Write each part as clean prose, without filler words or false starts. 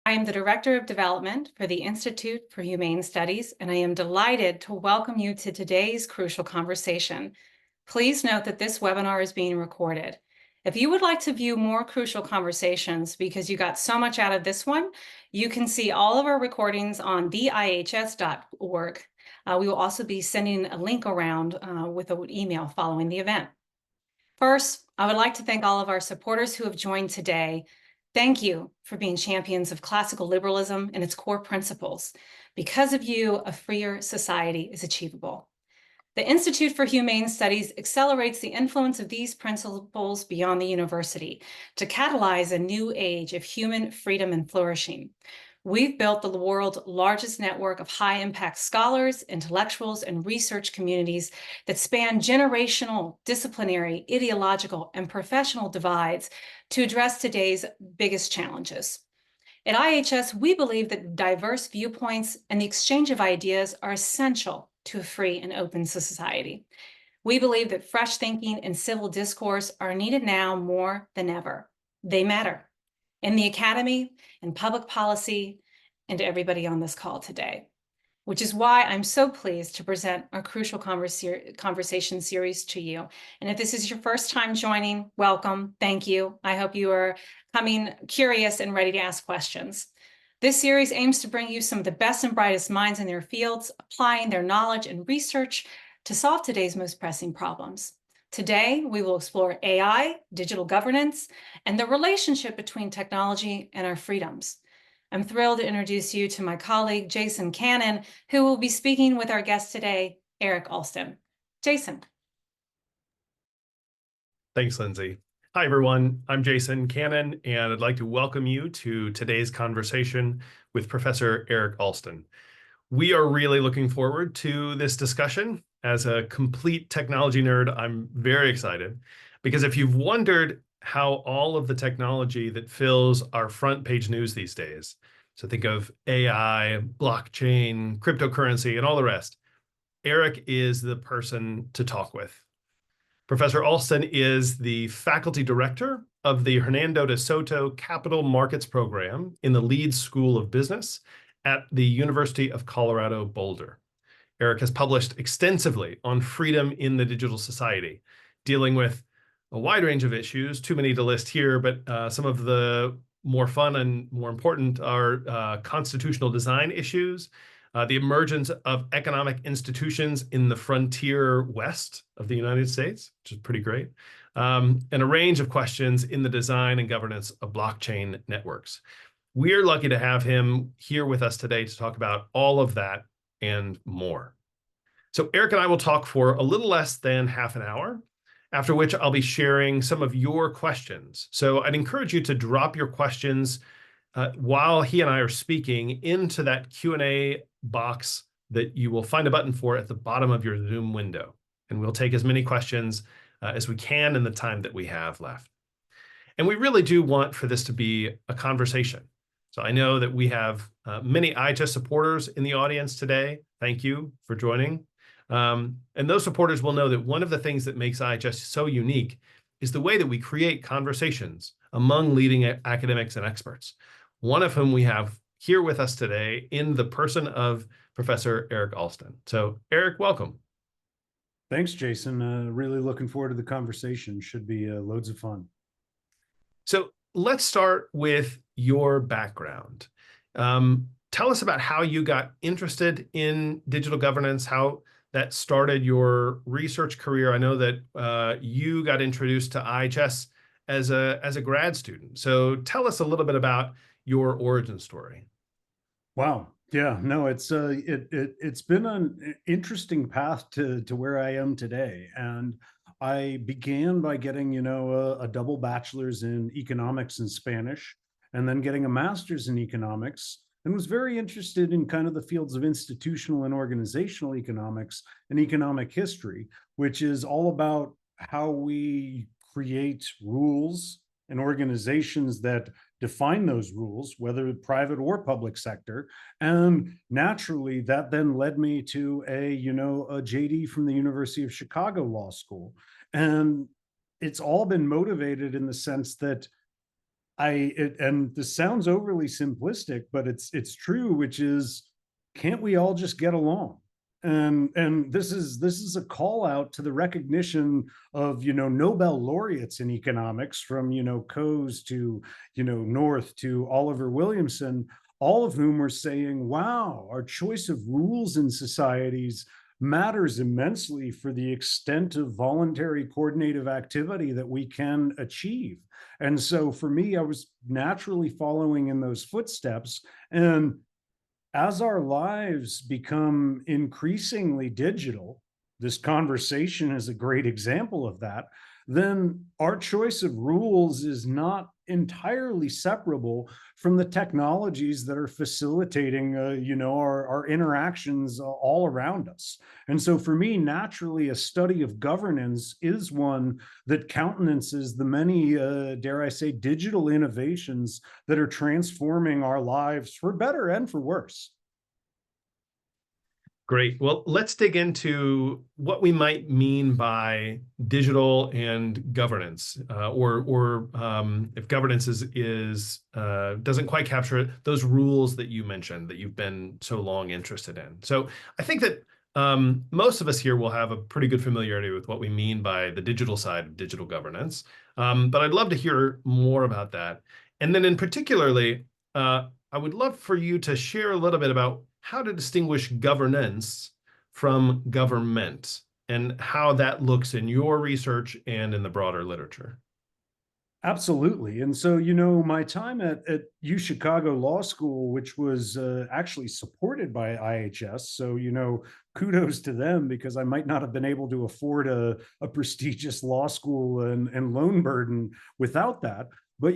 I am the Director of Development for the Institute for Humane Studies, and I am delighted to welcome you to today's crucial conversation. Please note that this webinar is being recorded. If you would like to view more crucial conversations because you got so much out of this one, you can see all of our recordings on theihs.org. We will also be sending a link around with an email following the event. First, I would like to thank all of our supporters who have joined today. Thank you for being champions of classical liberalism and its core principles. Because of you, a freer society is achievable. The Institute for Humane Studies accelerates the influence of these principles beyond the university to catalyze a new age of human freedom and flourishing. We've built the world's largest network of high-impact scholars, intellectuals, and research communities that span generational, disciplinary, ideological, and professional divides to address today's biggest challenges. At IHS, we believe that diverse viewpoints and the exchange of ideas are essential to a free and open society. We believe that fresh thinking and civil discourse are needed now more than ever. They matter in the academy, in public policy, and to everybody on this call today, which is why I'm so pleased to present our crucial conversation series to you. And if this is your first time joining, welcome, thank you. I hope you are coming curious and ready to ask questions. This series aims to bring you some of the best and brightest minds in their fields, applying their knowledge and research to solve today's most pressing problems. Today, we will explore AI, digital governance, and the relationship between technology and our freedoms. I'm thrilled to introduce you to my colleague, Jason Cannon, who will be speaking with our guest today, Eric Alston. Jason. Thanks, Lindsay. Hi, everyone. I'm Jason Cannon, and I'd like to welcome you to today's conversation with Professor Eric Alston. We are really looking forward to this discussion. As a complete technology nerd, I'm very excited because if you've wondered how all of the technology that fills our front page news these days, so think of AI, blockchain, cryptocurrency, and all the rest, Eric is the person to talk with. Professor Alston is the faculty director of the Hernando de Soto Capital Markets Program in the Leeds School of Business at the University of Colorado Boulder. Eric has published extensively on freedom in the digital society, dealing with a wide range of issues, too many to list here, but some of the more fun and more important are constitutional design issues, the emergence of economic institutions in the frontier west of the United States, which is pretty great, and a range of questions in the design and governance of blockchain networks. We're lucky to have him here with us today to talk about all of that and more. So Eric and I will talk for a little less than half an hour, after which I'll be sharing some of your questions. So I'd encourage you to drop your questions while he and I are speaking into that Q&A box that you will find a button for at the bottom of your Zoom window. And we'll take as many questions as we can in the time that we have left. And we really do want for this to be a conversation. So I know that we have many IHS supporters in the audience today. Thank you for joining. And those supporters will know that one of the things that makes IHS so unique is the way that we create conversations among leading academics and experts, one of whom we have here with us today in the person of Professor Eric Alston. So Eric, welcome. Thanks, Jason. Really looking forward to the conversation. Should be loads of fun. So let's start with your background. Tell us about how you got interested in digital governance, how that started your research career. I know that you got introduced to IHS as a grad student. So tell us a little bit about your origin story. Wow. Yeah, no, it's been an interesting path to where I am today. And I began by getting, a double bachelor's in economics and Spanish, and then getting a master's in economics, and was very interested in kind of the fields of institutional and organizational economics and economic history, which is all about how we create rules and organizations that define those rules, whether private or public sector. And naturally, that then led me to a JD from the University of Chicago Law School. And it's all been motivated in the sense that and this sounds overly simplistic, but it's true, which is, can't we all just get along? And this is a call out to the recognition of, Nobel laureates in economics, from, Coase to, North to Oliver Williamson, all of whom were saying, wow, our choice of rules in societies matters immensely for the extent of voluntary coordinative activity that we can achieve. And so for me, I was naturally following in those footsteps. And as our lives become increasingly digital, this conversation is a great example of that, then our choice of rules is not entirely separable from the technologies that are facilitating, our interactions all around us. And so for me, naturally, a study of governance is one that countenances the many, dare I say, digital innovations that are transforming our lives for better and for worse. Great. Well, let's dig into what we might mean by digital and governance, or if governance is doesn't quite capture those rules that you mentioned that you've been so long interested in. So I think that most of us here will have a pretty good familiarity with what we mean by the digital side of digital governance, but I'd love to hear more about that. And then in particularly, I would love for you to share a little bit about how to distinguish governance from government and how that looks in your research and in the broader literature. Absolutely. And so, my time at UChicago Law School, which was actually supported by IHS. So, kudos to them, because I might not have been able to afford a prestigious law school and loan burden without that. But,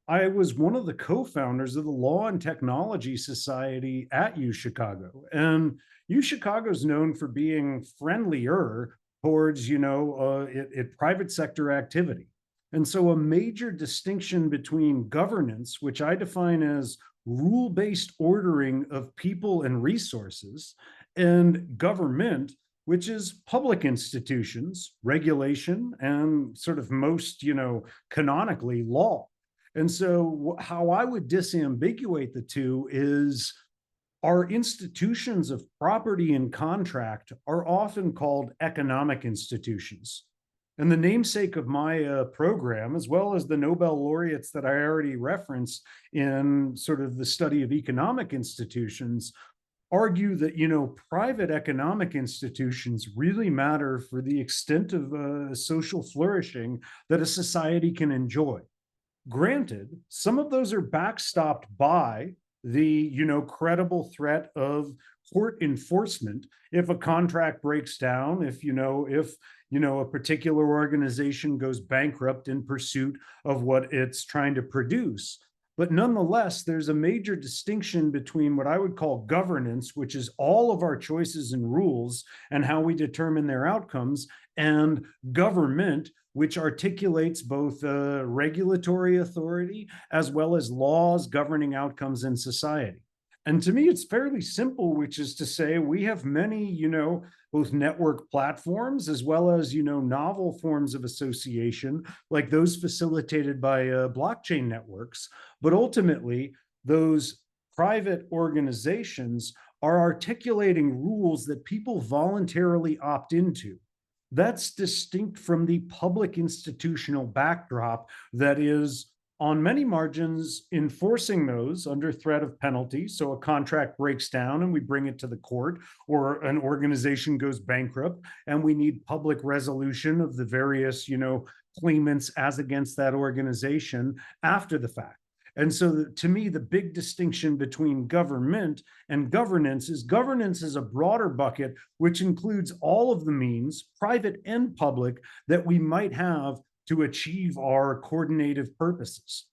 I was one of the co-founders of the Law and Technology Society at UChicago. And UChicago is known for being friendlier towards, private sector activity. And so a major distinction between governance, which I define as rule-based ordering of people and resources, and government, which is public institutions, regulation, and sort of most, canonically law. And so how I would disambiguate the two is, our institutions of property and contract are often called economic institutions. And the namesake of my program, as well as the Nobel laureates that I already referenced in sort of the study of economic institutions, argue that, private economic institutions really matter for the extent of social flourishing that a society can enjoy. Granted, some of those are backstopped by the, credible threat of court enforcement if a contract breaks down, if a particular organization goes bankrupt in pursuit of what it's trying to produce. But nonetheless, there's a major distinction between what I would call governance, which is all of our choices and rules and how we determine their outcomes, and government, which articulates both regulatory authority as well as laws governing outcomes in society. And to me, it's fairly simple, which is to say, we have many, both network platforms as well as, novel forms of association, like those facilitated by blockchain networks. But ultimately, those private organizations are articulating rules that people voluntarily opt into. That's distinct from the public institutional backdrop that is, on many margins, enforcing those under threat of penalty. So a contract breaks down and we bring it to the court, or an organization goes bankrupt and we need public resolution of the various, claimants as against that organization after the fact. And so to me, the big distinction between government and governance is a broader bucket, which includes all of the means, private and public, that we might have to achieve our coordinative purposes.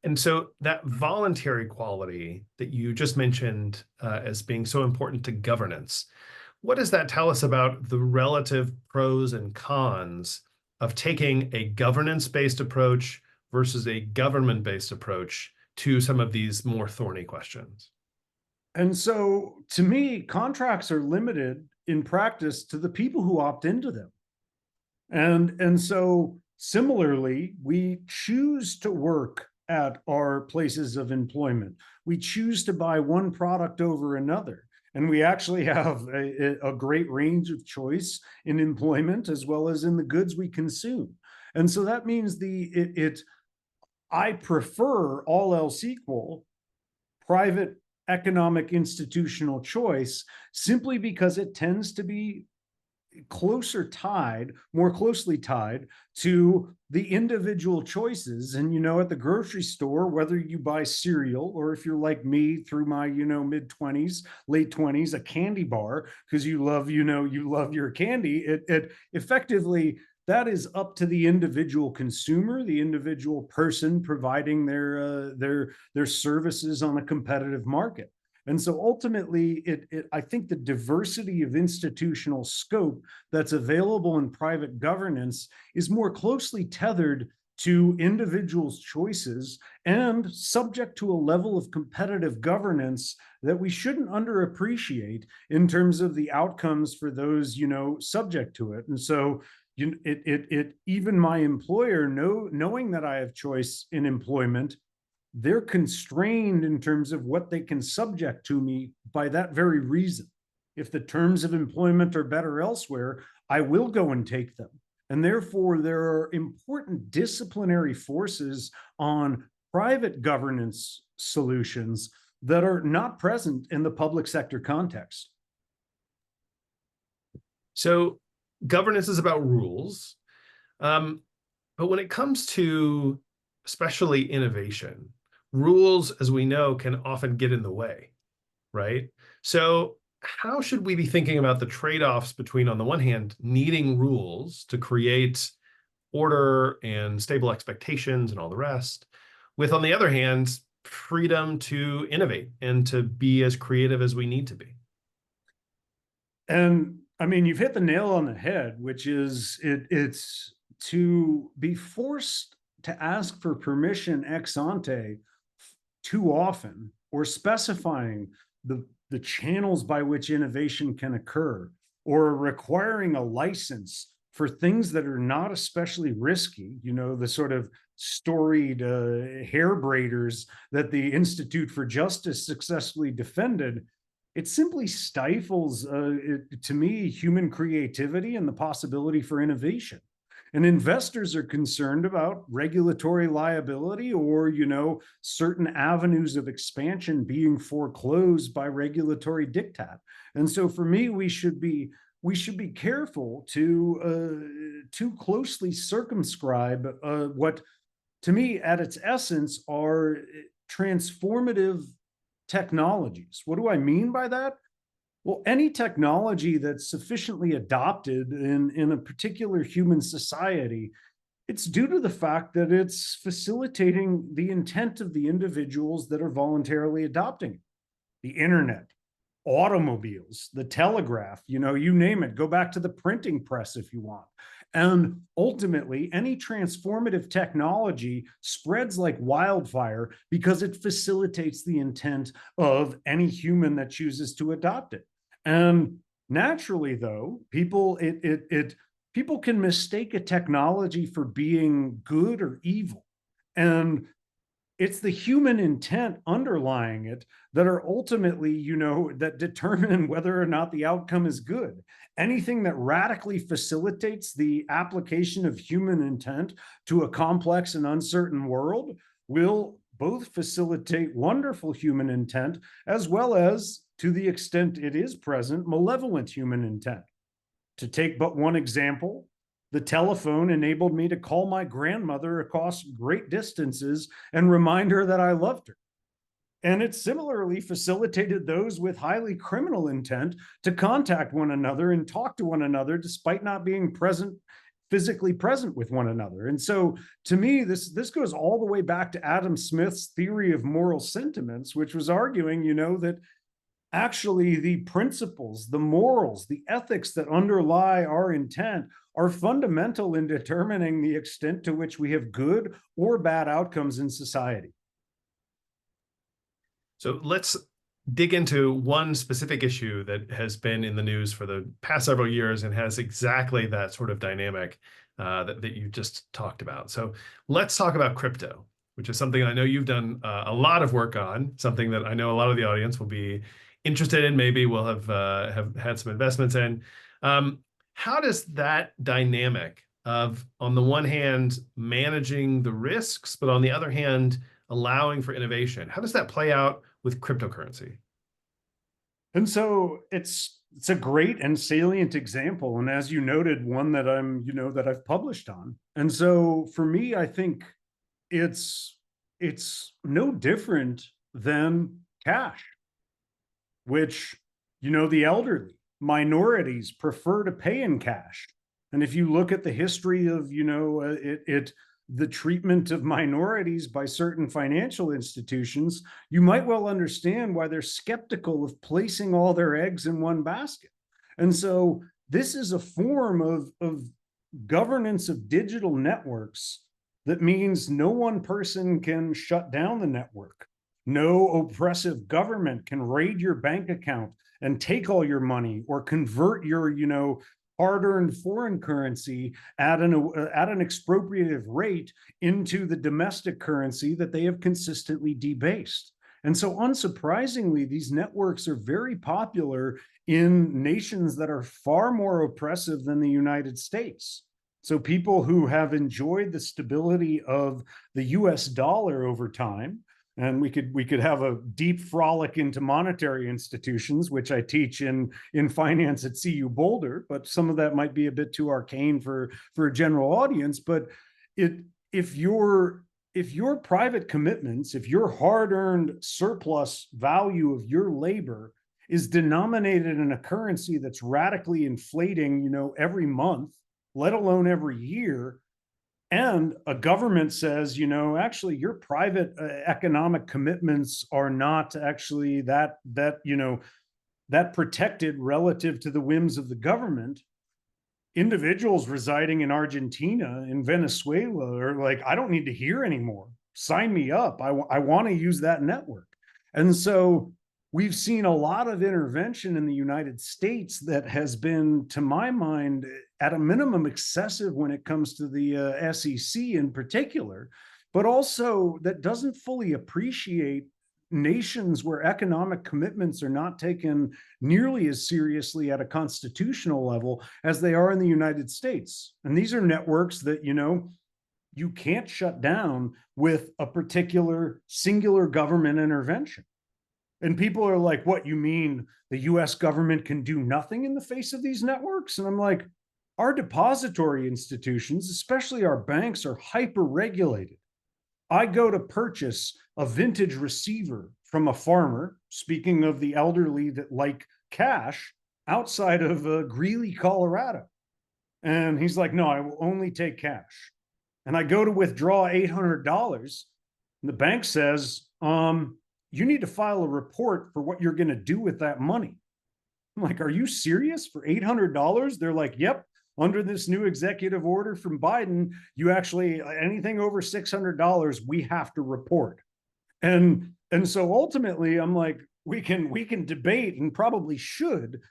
And so that voluntary quality that you just mentioned as being so important to governance, what does that tell us about the relative pros and cons of taking a governance-based approach versus a government-based approach to some of these more thorny questions? And so to me, contracts are limited in practice to the people who opt into them. And so Similarly, we choose to work at our places of employment. We choose to buy one product over another. And we actually have a great range of choice in employment as well as in the goods we consume. And so that means I prefer, all else equal, private economic institutional choice, simply because it tends to be more closely tied to the individual choices. And, at the grocery store, whether you buy cereal or, if you're like me through my, mid-20s, late 20s, a candy bar, because you love your candy, it effectively, that is up to the individual consumer, the individual person providing their services on a competitive market. And so ultimately, I think the diversity of institutional scope that's available in private governance is more closely tethered to individuals' choices and subject to a level of competitive governance that we shouldn't underappreciate in terms of the outcomes for those, subject to it. And so even my employer, knowing that I have choice in employment, they're constrained in terms of what they can subject to me by that very reason. If the terms of employment are better elsewhere, I will go and take them. And therefore, there are important disciplinary forces on private governance solutions that are not present in the public sector context. So governance is about rules. But when it comes to especially innovation, rules, as we know, can often get in the way, right? So how should we be thinking about the trade-offs between, on the one hand, needing rules to create order and stable expectations and all the rest, with, on the other hand, freedom to innovate and to be as creative as we need to be? And I mean, you've hit the nail on the head, which is it's to be forced to ask for permission ex ante too often, or specifying the channels by which innovation can occur, or requiring a license for things that are not especially risky, the sort of storied hair braiders that the Institute for Justice successfully defended. It simply stifles, to me, human creativity and the possibility for innovation. And investors are concerned about regulatory liability or, certain avenues of expansion being foreclosed by regulatory diktat. And so for me, we should be careful to too closely circumscribe what, to me, at its essence, are transformative technologies. What do I mean by that? Well, any technology that's sufficiently adopted in a particular human society, it's due to the fact that it's facilitating the intent of the individuals that are voluntarily adopting it. The internet, automobiles, the telegraph, you name it. Go back to the printing press if you want. And ultimately, any transformative technology spreads like wildfire because it facilitates the intent of any human that chooses to adopt it. And naturally, though, people can mistake a technology for being good or evil. And it's the human intent underlying it that are ultimately, that determine whether or not the outcome is good. Anything that radically facilitates the application of human intent to a complex and uncertain world will both facilitate wonderful human intent, as well as, to the extent it is present, malevolent human intent. To take but one example, the telephone enabled me to call my grandmother across great distances and remind her that I loved her. And it similarly facilitated those with highly criminal intent to contact one another and talk to one another despite not being physically present with one another. And so to me, this goes all the way back to Adam Smith's theory of moral sentiments, which was arguing, that actually the principles, the morals, the ethics that underlie our intent are fundamental in determining the extent to which we have good or bad outcomes in society. So let's dig into one specific issue that has been in the news for the past several years and has exactly that sort of dynamic. that you just talked about. So let's talk about crypto, which is something I know you've done a lot of work on, something that I know a lot of the audience will be interested in, maybe will have had some investments in. How does that dynamic of, on the one hand, managing the risks, but on the other hand, allowing for innovation, how does that play out with cryptocurrency? And so it's a great and salient example, and as you noted, one that that I've published on. And so for me, I think it's no different than cash, which the elderly, minorities prefer to pay in cash. And if you look at the history of the treatment of minorities by certain financial institutions, you might well understand why they're skeptical of placing all their eggs in one basket. And so this is a form of governance of digital networks that means no one person can shut down the network. No oppressive government can raid your bank account and take all your money or convert your, hard-earned foreign currency at an expropriative rate into the domestic currency that they have consistently debased. And so unsurprisingly, these networks are very popular in nations that are far more oppressive than the United States. So people who have enjoyed the stability of the US dollar over time, and we could have a deep frolic into monetary institutions, which I teach in finance at CU Boulder, but some of that might be a bit too arcane for a general audience. But if your private commitments, if your hard-earned surplus value of your labor is denominated in a currency that's radically inflating, every month, let alone every year, and a government says, actually your private economic commitments are not actually that protected relative to the whims of the government. Individuals residing in Argentina, in Venezuela are like, I don't need to hear anymore. Sign me up. I want to use that network. And so we've seen a lot of intervention in the United States that has been, to my mind, at a minimum excessive when it comes to the SEC in particular, but also that doesn't fully appreciate nations where economic commitments are not taken nearly as seriously at a constitutional level as they are in the United States. And these are networks that, you can't shut down with a particular singular government intervention. And people are like, what, you mean the US government can do nothing in the face of these networks? And I'm like, our depository institutions, especially our banks, are hyper-regulated. I go to purchase a vintage receiver from a farmer, speaking of the elderly that like cash, outside of Greeley, Colorado. And he's like, no, I will only take cash. And I go to withdraw $800, and the bank says, you need to file a report for what you're going to do with that money. I'm like, are you serious? For $800? They're like, yep. Under this new executive order from Biden, you actually, anything over $600, we have to report. And so ultimately, I'm like, we can debate, and probably should,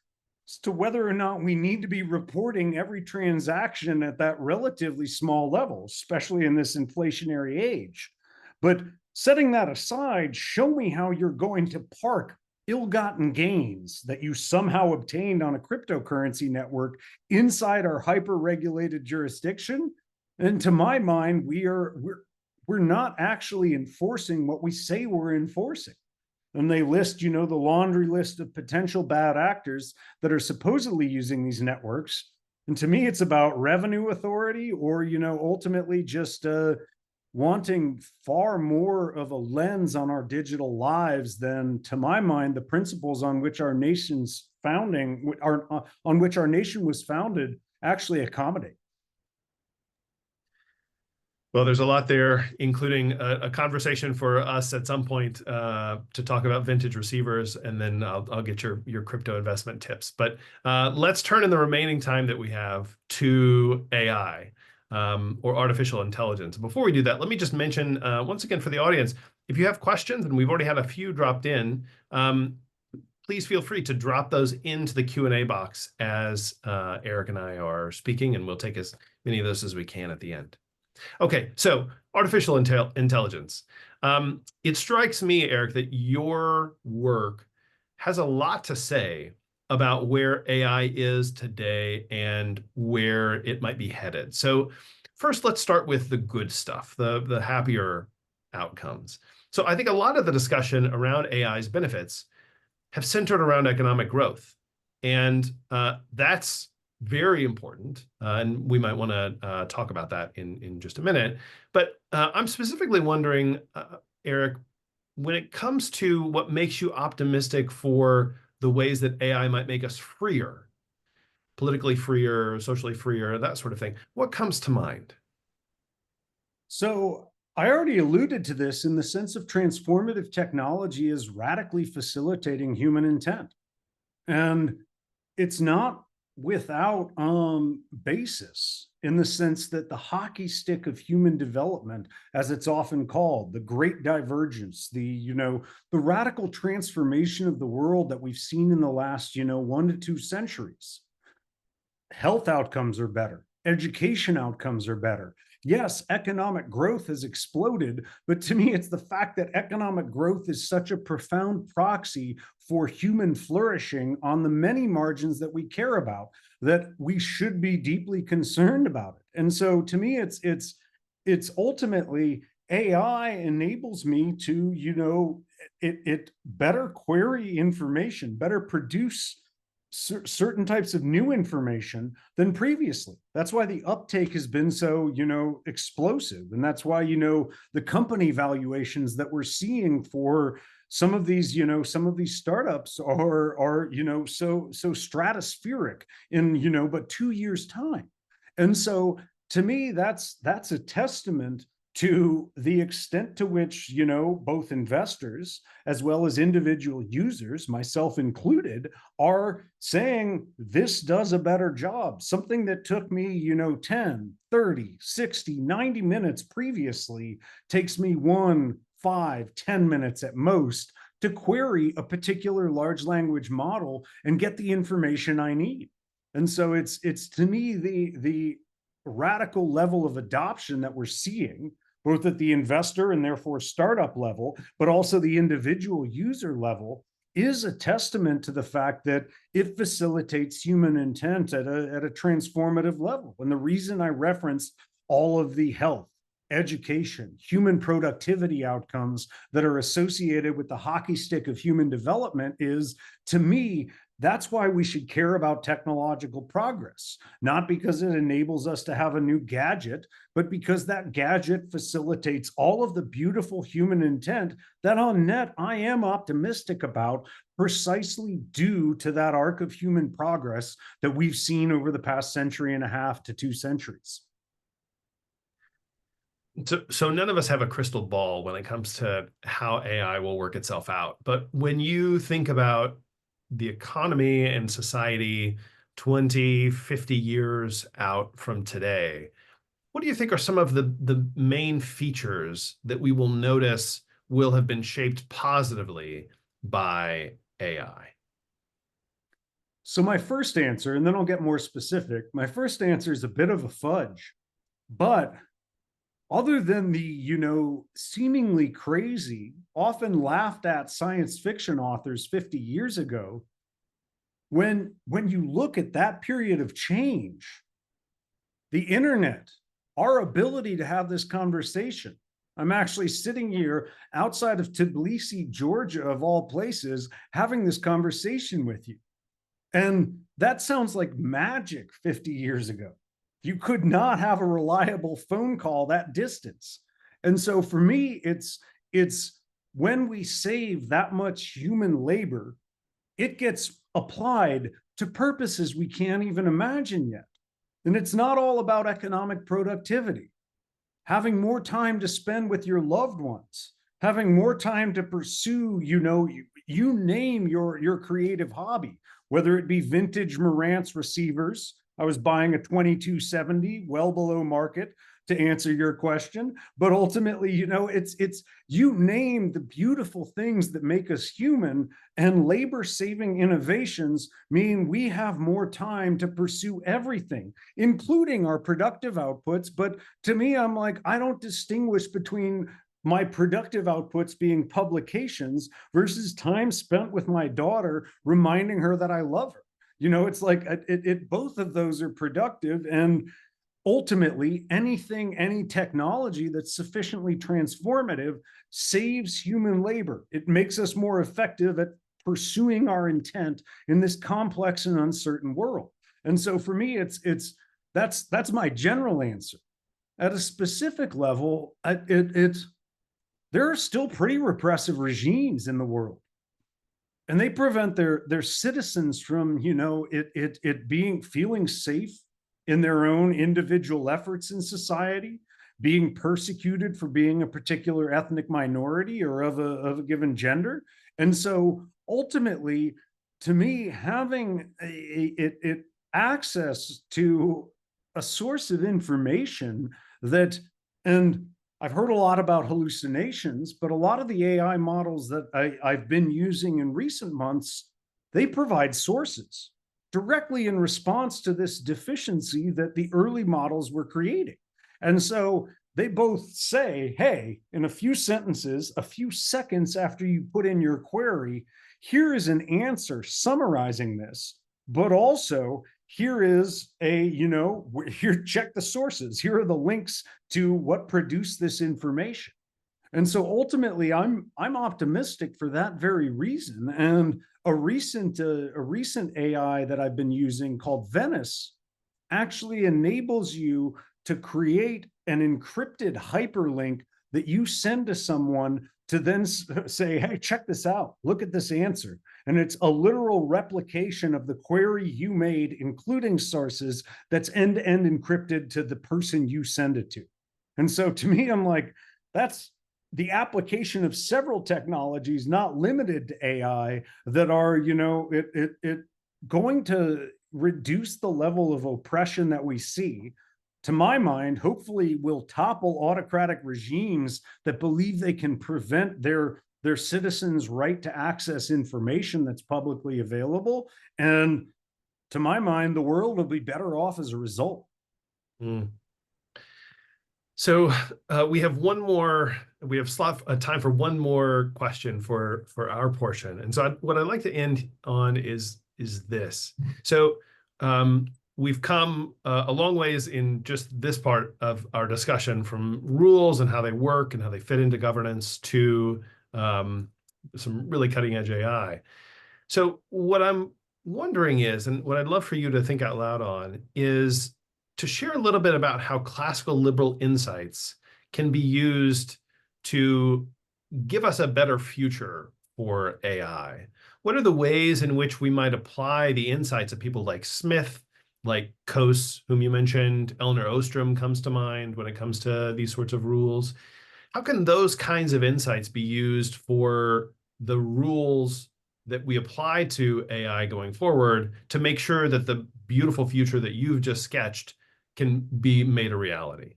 as to whether or not we need to be reporting every transaction at that relatively small level, especially in this inflationary age. But setting that aside, show me how you're going to park ill-gotten gains that you somehow obtained on a cryptocurrency network inside our hyper-regulated jurisdiction. And to my mind, we're not actually enforcing what we say we're enforcing. And they list, the laundry list of potential bad actors that are supposedly using these networks. And to me, it's about revenue authority, or, ultimately just wanting far more of a lens on our digital lives than, to my mind, the principles on which our nation's founding, on which our nation was founded, actually accommodate. Well, there's a lot there, including a conversation for us at some point to talk about vintage receivers, and then I'll get your crypto investment tips. But let's turn in the remaining time that we have to AI. Or artificial intelligence. Before we do that, let me just mention once again for the audience, if you have questions, and we've already had a few dropped in, please feel free to drop those into the Q&A box as Eric and I are speaking, and we'll take as many of those as we can at the end. Okay, so artificial intelligence. It strikes me, Eric, that your work has a lot to say about where AI is today and where it might be headed. So first, let's start with the good stuff, the happier outcomes. So I think a lot of the discussion around AI's benefits have centered around economic growth. And that's very important. And we might want to talk about that in just a minute. But I'm specifically wondering, Eric, when it comes to what makes you optimistic for the ways that AI might make us freer, politically freer, socially freer, that sort of thing, what comes to mind? So I already alluded to this in the sense of transformative technology is radically facilitating human intent. And it's not without basis in the sense that the hockey stick of human development, as it's often called, the great divergence, the radical transformation of the world that we've seen in the last 1 to 2 centuries. Health outcomes are better, education outcomes are better. Yes, economic growth has exploded, but to me, it's the fact that economic growth is such a profound proxy for human flourishing on the many margins that we care about, that we should be deeply concerned about it. And so to me, it's ultimately AI enables me to, it better query information, better produce certain types of new information than previously. That's why the uptake has been so, explosive. And that's why, the company valuations that we're seeing for some of these, some of these startups are, so stratospheric in, but 2 years time. And so to me, that's a testament to the extent to which, both investors as well as individual users, myself included, are saying this does a better job. Something that took me, 10, 30, 60, 90 minutes previously takes me 1, 5, 10 minutes at most to query a particular large language model and get the information I need. And so it's to me the radical level of adoption that we're seeing, both at the investor and therefore startup level, but also the individual user level, is a testament to the fact that it facilitates human intent at a transformative level. And the reason I referenced all of the health, education, human productivity outcomes that are associated with the hockey stick of human development is, to me, that's why we should care about technological progress, not because it enables us to have a new gadget, but because that gadget facilitates all of the beautiful human intent that on net I am optimistic about, precisely due to that arc of human progress that we've seen over the past 1.5 to 2 centuries. So none of us have a crystal ball when it comes to how AI will work itself out. But when you think about the economy and society 20, 50 years out from today, what do you think are some of the main features that we will notice will have been shaped positively by AI? So my first answer, and then I'll get more specific, my first answer is a bit of a fudge, but other than the, seemingly crazy, often laughed at science fiction authors 50 years ago, when you look at that period of change, the internet, our ability to have this conversation. I'm actually sitting here outside of Tbilisi, Georgia, of all places, having this conversation with you. And that sounds like magic 50 years ago. You could not have a reliable phone call that distance. And so for me, it's when we save that much human labor, it gets applied to purposes we can't even imagine yet. And it's not all about economic productivity. Having more time to spend with your loved ones, having more time to pursue, you name your creative hobby, whether it be vintage Marantz receivers, I was buying a 2270, well below market, to answer your question. But ultimately, it's you name the beautiful things that make us human, and labor-saving innovations mean we have more time to pursue everything, including our productive outputs. But to me, I'm like, I don't distinguish between my productive outputs being publications versus time spent with my daughter, reminding her that I love her. It's like both of those are productive. And ultimately, any technology that's sufficiently transformative saves human labor. It makes us more effective at pursuing our intent in this complex and uncertain world. And so for me, that's my general answer. At a specific level, there are still pretty repressive regimes in the world, and they prevent their citizens from feeling safe in their own individual efforts in society, being persecuted for being a particular ethnic minority or of a given gender. And so ultimately, to me, having access to a source of information that, and I've heard a lot about hallucinations, but a lot of the AI models that I've been using in recent months, they provide sources directly in response to this deficiency that the early models were creating. And so they both say, hey, in a few sentences, a few seconds after you put in your query, here is an answer summarizing this, but also here is here, check the sources. Here are the links to what produced this information. And so ultimately, I'm optimistic for that very reason. And a recent AI that I've been using called Venice actually enables you to create an encrypted hyperlink that you send to someone to then say, hey, check this out. Look at this answer. And it's a literal replication of the query you made, including sources, that's end-to-end encrypted to the person you send it to. And so to me, I'm like, that's the application of several technologies, not limited to AI, that are, going to reduce the level of oppression that we see. To my mind, hopefully will topple autocratic regimes that believe they can prevent their citizens' right to access information that's publicly available. And to my mind, the world will be better off as a result. Mm. So we have time for one more question for our portion. And so what I'd like to end on is this. So we've come a long ways in just this part of our discussion, from rules and how they work and how they fit into governance to some really cutting edge AI. So what I'm wondering is, and what I'd love for you to think out loud on, is to share a little bit about how classical liberal insights can be used to give us a better future for AI. What are the ways in which we might apply the insights of people like Smith, like Coase, whom you mentioned? Elinor Ostrom comes to mind when it comes to these sorts of rules. How can those kinds of insights be used for the rules that we apply to AI going forward to make sure that the beautiful future that you've just sketched can be made a reality?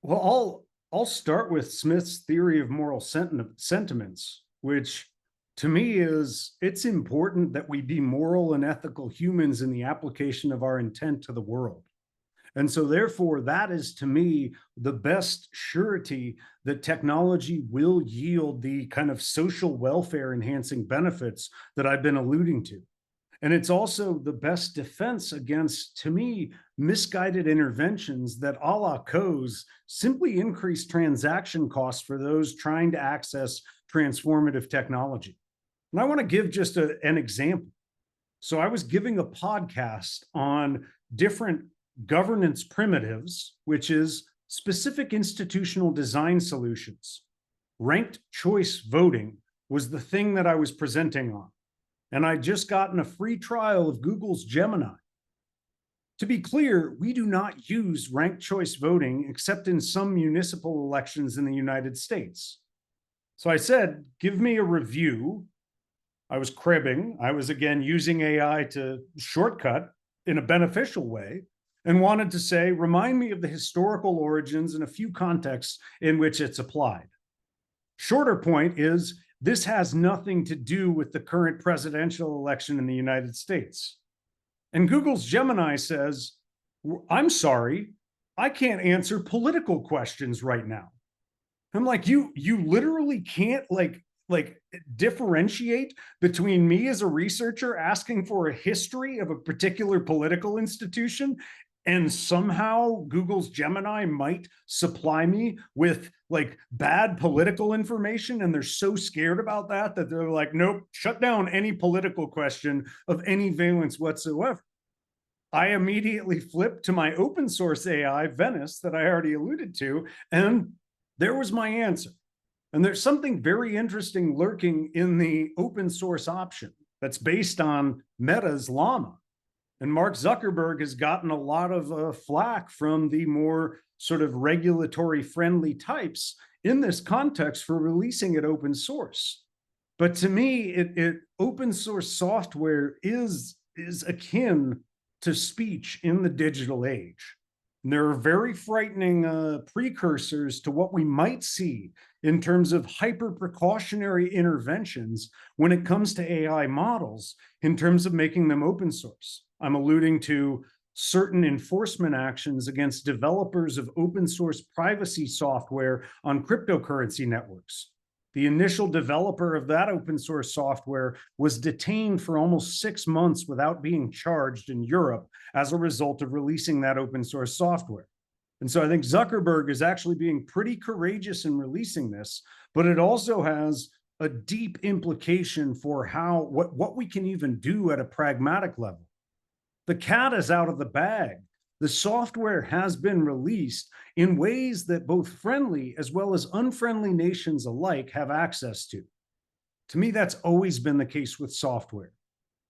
Well, I'll start with Smith's theory of moral sentiments, which to me is, it's important that we be moral and ethical humans in the application of our intent to the world. And so therefore, that is to me the best surety that technology will yield the kind of social welfare enhancing benefits that I've been alluding to. And it's also the best defense against, to me, misguided interventions that, a la Coase, simply increase transaction costs for those trying to access transformative technology. And I want to give just an example. So I was giving a podcast on different governance primitives, which is specific institutional design solutions. Ranked choice voting was the thing that I was presenting on. And I'd just gotten a free trial of Google's Gemini. To be clear, we do not use ranked choice voting except in some municipal elections in the United States. So I said, give me a review. I was cribbing. I was, again, using AI to shortcut. in a beneficial way and wanted to say, remind me of the historical origins and a few contexts in which it's applied. Shorter point is, this has nothing to do with the current presidential election in the United States. And Google's Gemini says, I'm sorry, I can't answer political questions right now. I'm like, you literally can't like differentiate between me as a researcher asking for a history of a particular political institution, and somehow Google's Gemini might supply me with like bad political information, and they're so scared about that they're like, nope, shut down any political question of any valence whatsoever. I immediately flipped to my open source AI, Venice, that I already alluded to, and there was my answer. And there's something very interesting lurking in the open source option that's based on Meta's Llama. And Mark Zuckerberg has gotten a lot of flack from the more sort of regulatory friendly types in this context for releasing it open source. But to me, open source software is akin to speech in the digital age. And there are very frightening precursors to what we might see in terms of hyper precautionary interventions when it comes to AI models in terms of making them open source. I'm alluding to certain enforcement actions against developers of open source privacy software on cryptocurrency networks. The initial developer of that open source software was detained for almost 6 months without being charged in Europe as a result of releasing that open source software. And so I think Zuckerberg is actually being pretty courageous in releasing this, but it also has a deep implication for what we can even do at a pragmatic level. The cat is out of the bag. The software has been released in ways that both friendly as well as unfriendly nations alike have access to. To me, that's always been the case with software.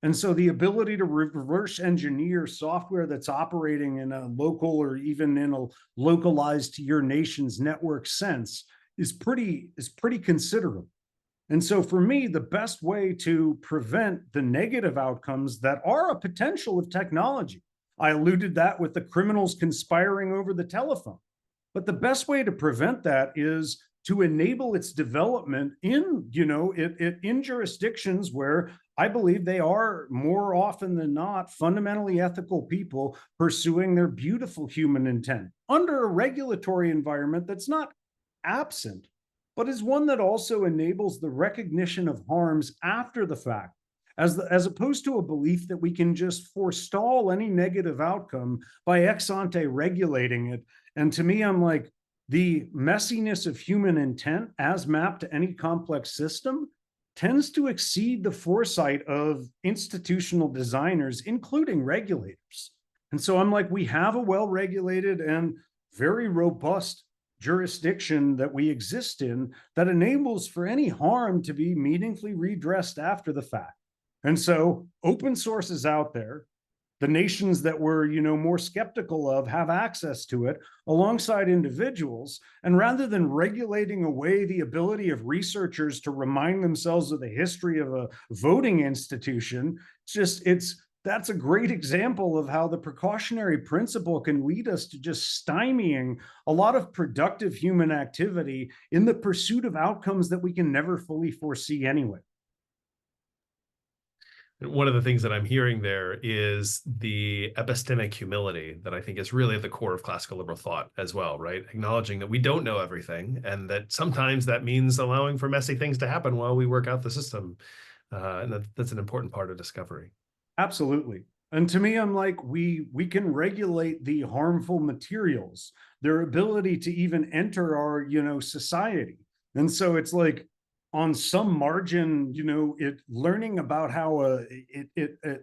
And so the ability to reverse engineer software that's operating in a local or even in a localized to your nation's network sense is pretty considerable. And so for me, the best way to prevent the negative outcomes that are a potential of technology, I alluded that with the criminals conspiring over the telephone. But the best way to prevent that is to enable its development in jurisdictions where I believe they are more often than not fundamentally ethical people pursuing their beautiful human intent under a regulatory environment that's not absent, but is one that also enables the recognition of harms after the fact, as opposed to a belief that we can just forestall any negative outcome by ex ante regulating it. And to me, I'm like, the messiness of human intent as mapped to any complex system tends to exceed the foresight of institutional designers, including regulators. And so I'm like, we have a well-regulated and very robust jurisdiction that we exist in that enables for any harm to be meaningfully redressed after the fact. And so open source is out there. The nations that we're more skeptical of have access to it alongside individuals. And rather than regulating away the ability of researchers to remind themselves of the history of a voting institution, that's a great example of how the precautionary principle can lead us to just stymieing a lot of productive human activity in the pursuit of outcomes that we can never fully foresee anyway. One of the things that I'm hearing there is the epistemic humility that I think is really at the core of classical liberal thought as well, right? Acknowledging that we don't know everything and that sometimes that means allowing for messy things to happen while we work out the system. And that's an important part of discovery. Absolutely. And to me, I'm like, we can regulate the harmful materials, their ability to even enter our, society. And so it's like, on some margin, learning about how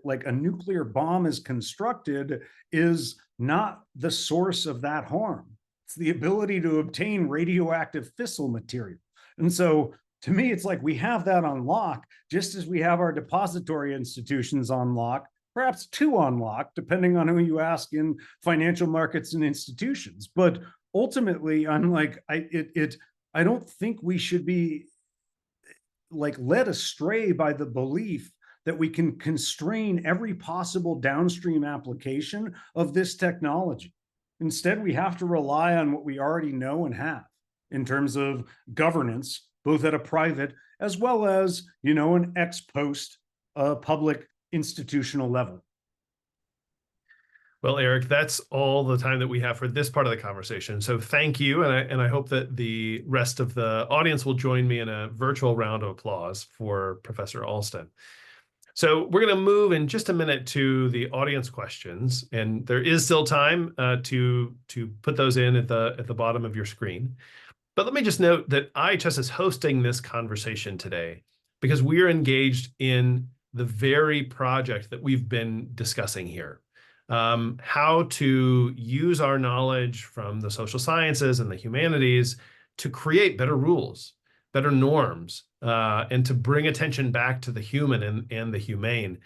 like a nuclear bomb is constructed is not the source of that harm. It's the ability to obtain radioactive fissile material. And so to me, it's like we have that on lock, just as we have our depository institutions on lock, perhaps two on lock, depending on who you ask in financial markets and institutions. But ultimately, I'm like, I don't think we should be like led astray by the belief that we can constrain every possible downstream application of this technology. Instead, we have to rely on what we already know and have in terms of governance, both at a private as well as, an ex post public institutional level. Well, Eric, that's all the time that we have for this part of the conversation. So thank you. And I hope that the rest of the audience will join me in a virtual round of applause for Professor Alston. So we're going to move in just a minute to the audience questions, and there is still time to put those in at the bottom of your screen. But let me just note that IHS is hosting this conversation today because we are engaged in the very project that we've been discussing here. How to use our knowledge from the social sciences and the humanities to create better rules, better norms, and to bring attention back to the human and the humane,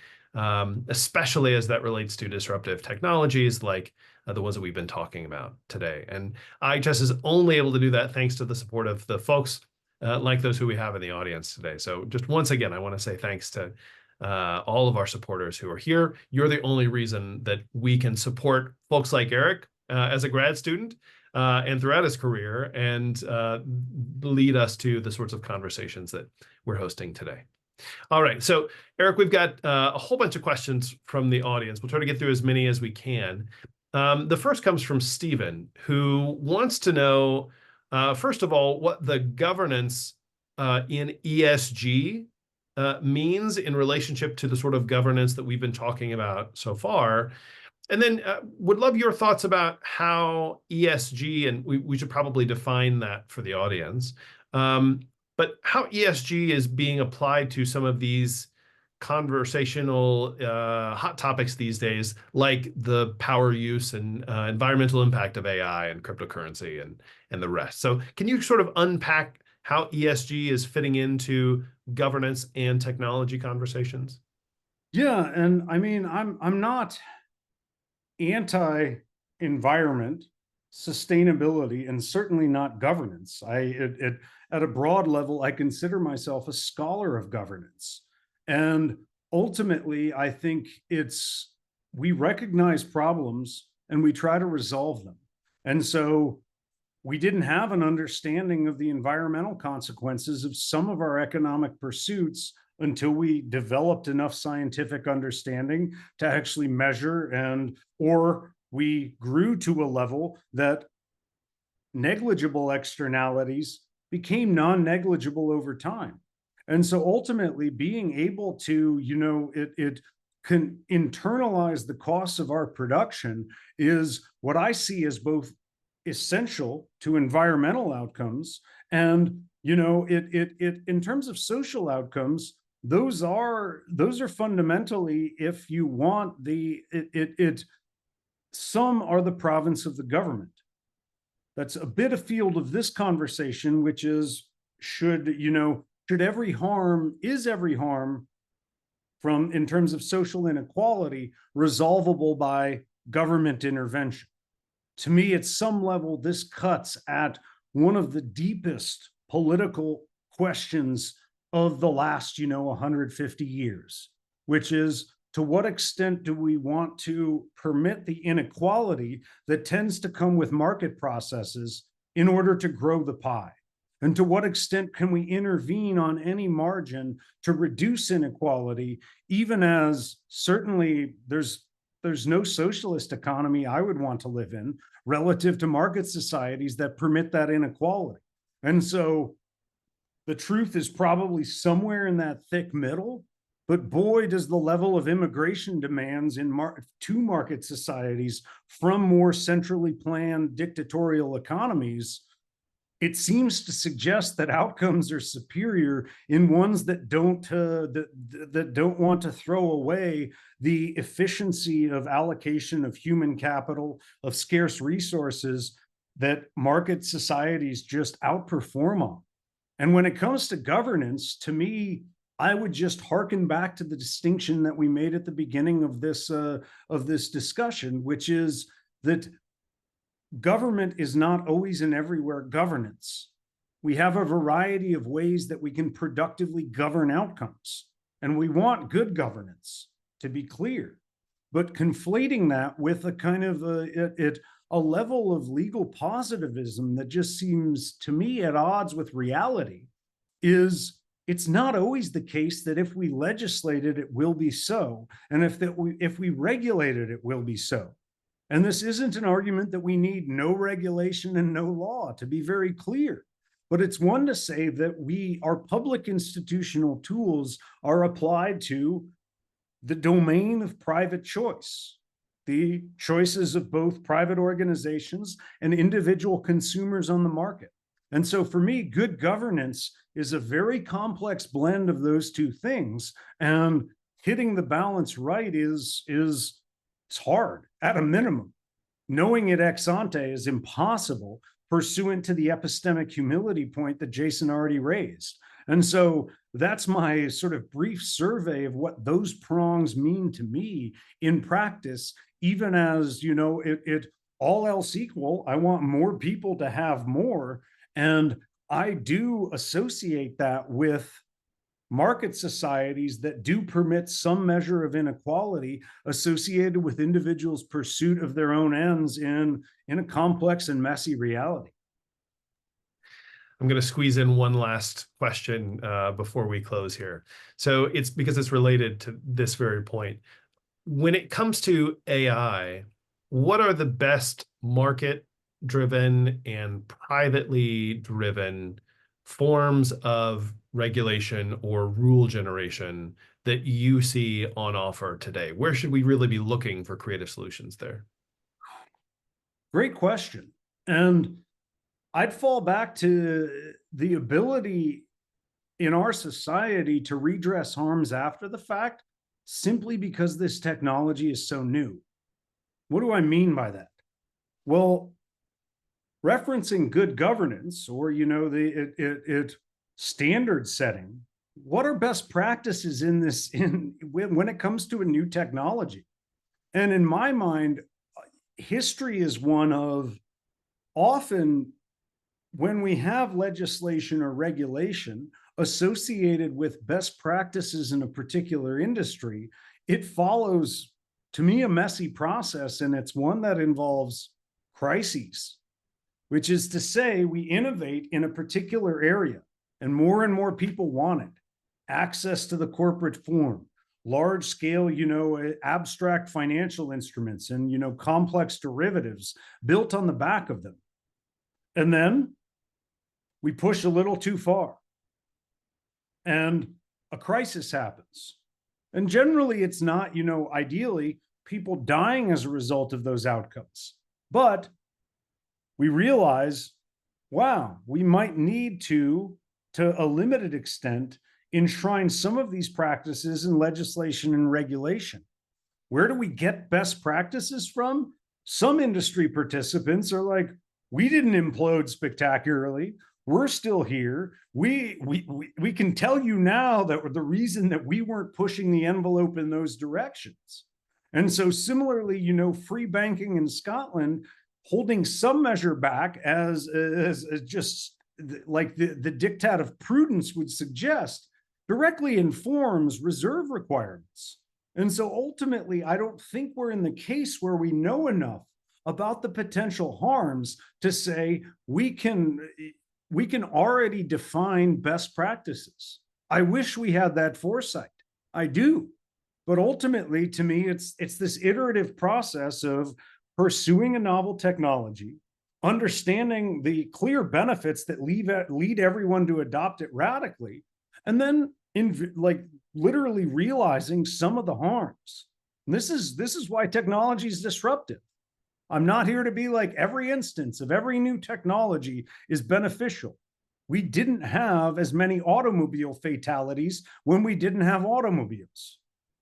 especially as that relates to disruptive technologies like the ones that we've been talking about today. And IHS is only able to do that thanks to the support of the folks like those who we have in the audience today. So just once again, I want to say thanks to all of our supporters who are here. You're the only reason that we can support folks like Eric as a grad student and throughout his career and lead us to the sorts of conversations that we're hosting today. All right, so Eric, we've got a whole bunch of questions from the audience. We'll try to get through as many as we can. The first comes from Stephen, who wants to know, first of all, what the governance in ESG means in relationship to the sort of governance that we've been talking about so far. And then would love your thoughts about how ESG, and we should probably define that for the audience, but how ESG is being applied to some of these conversational hot topics these days, like the power use and environmental impact of AI and cryptocurrency and the rest. So can you sort of unpack how ESG is fitting into governance and technology conversations? Yeah, and I mean, I'm not anti-environment, sustainability, and certainly not governance. At a broad level, I consider myself a scholar of governance. And ultimately, I think we recognize problems and we try to resolve them. And so we didn't have an understanding of the environmental consequences of some of our economic pursuits until we developed enough scientific understanding to actually measure or we grew to a level that negligible externalities became non-negligible over time. And so ultimately being able to, it can internalize the costs of our production is what I see as both essential to environmental outcomes and, in terms of social outcomes, those are fundamentally, if you want some are the province of the government. That's a bit afield of this conversation, which is is every harm from in terms of social inequality resolvable by government intervention? To me, at some level, this cuts at one of the deepest political questions of the last, 150 years, which is, to what extent do we want to permit the inequality that tends to come with market processes in order to grow the pie? And to what extent can we intervene on any margin to reduce inequality, even as certainly there's no socialist economy I would want to live in relative to market societies that permit that inequality. And so the truth is probably somewhere in that thick middle, but boy, does the level of immigration demands to market societies from more centrally planned dictatorial economies, it seems to suggest that outcomes are superior in ones that don't want to throw away the efficiency of allocation of human capital, of scarce resources that market societies just outperform on. And when it comes to governance, to me, I would just hearken back to the distinction that we made at the beginning of this discussion, which is that government is not always and everywhere governance. We have a variety of ways that we can productively govern outcomes. and we want good governance, to be clear. But conflating that with a kind of a level of legal positivism that just seems to me at odds with reality is it's not always the case that if we legislate it, it will be so. And if we regulate it, it will be so. And this isn't an argument that we need no regulation and no law, to be very clear. But it's one to say that our public institutional tools are applied to the domain of private choice, the choices of both private organizations and individual consumers on the market. And so for me, good governance is a very complex blend of those two things. And hitting the balance right is it's hard at a minimum. Knowing it ex ante is impossible, pursuant to the epistemic humility point that Jason already raised. And so that's my sort of brief survey of what those prongs mean to me in practice, even as, it all else equal, I want more people to have more. And I do associate that with market societies that do permit some measure of inequality associated with individuals' pursuit of their own ends in a complex and messy reality. I'm going to squeeze in one last question before we close here. So it's because it's related to this very point. When it comes to AI, what are the best market-driven and privately driven forms of regulation or rule generation that you see on offer today? Where should we really be looking for creative solutions there? Great question. And I'd fall back to the ability in our society to redress harms after the fact, simply because this technology is so new. What do I mean by that? Well, referencing good governance or, standard setting, what are best practices when it comes to a new technology? And in my mind, history is one of often when we have legislation or regulation associated with best practices in a particular industry, it follows, to me, a messy process, and it's one that involves crises, which is to say we innovate in a particular area and more people want it. Access to the corporate form, large scale, abstract financial instruments and, complex derivatives built on the back of them. And then we push a little too far and a crisis happens. And generally it's not, ideally people dying as a result of those outcomes. But we realize, wow, we might need to a limited extent, enshrine some of these practices in legislation and regulation. Where do we get best practices from? Some industry participants are like, we didn't implode spectacularly. We're still here. We can tell you now that the reason that we weren't pushing the envelope in those directions. And so similarly, free banking in Scotland, holding some measure back as just like the diktat of prudence would suggest, directly informs reserve requirements. And so ultimately, I don't think we're in the case where we know enough about the potential harms to say we can already define best practices. I wish we had that foresight. I do. But ultimately, to me, it's this iterative process of pursuing a novel technology, understanding the clear benefits that lead everyone to adopt it radically, and then literally realizing some of the harms. And this is why technology is disruptive. I'm not here to be like every instance of every new technology is beneficial. We didn't have as many automobile fatalities when we didn't have automobiles.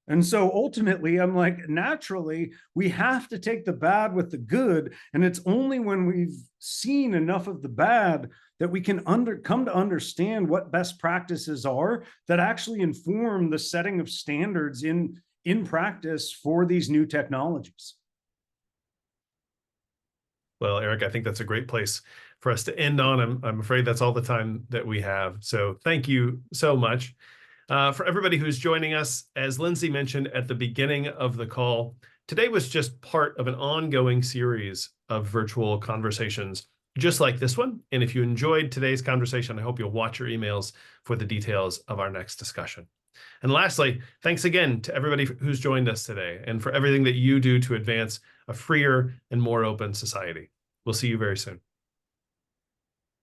And so ultimately, I'm like, naturally, we have to take the bad with the good. And it's only when we've seen enough of the bad that we can come to understand what best practices are that actually inform the setting of standards in practice for these new technologies. Well, Eric, I think that's a great place for us to end on. I'm afraid that's all the time that we have. So thank you so much. For everybody who's joining us, as Lindsay mentioned at the beginning of the call, today was just part of an ongoing series of virtual conversations just like this one. And if you enjoyed today's conversation, I hope you'll watch your emails for the details of our next discussion. And lastly, thanks again to everybody who's joined us today and for everything that you do to advance a freer and more open society. We'll see you very soon.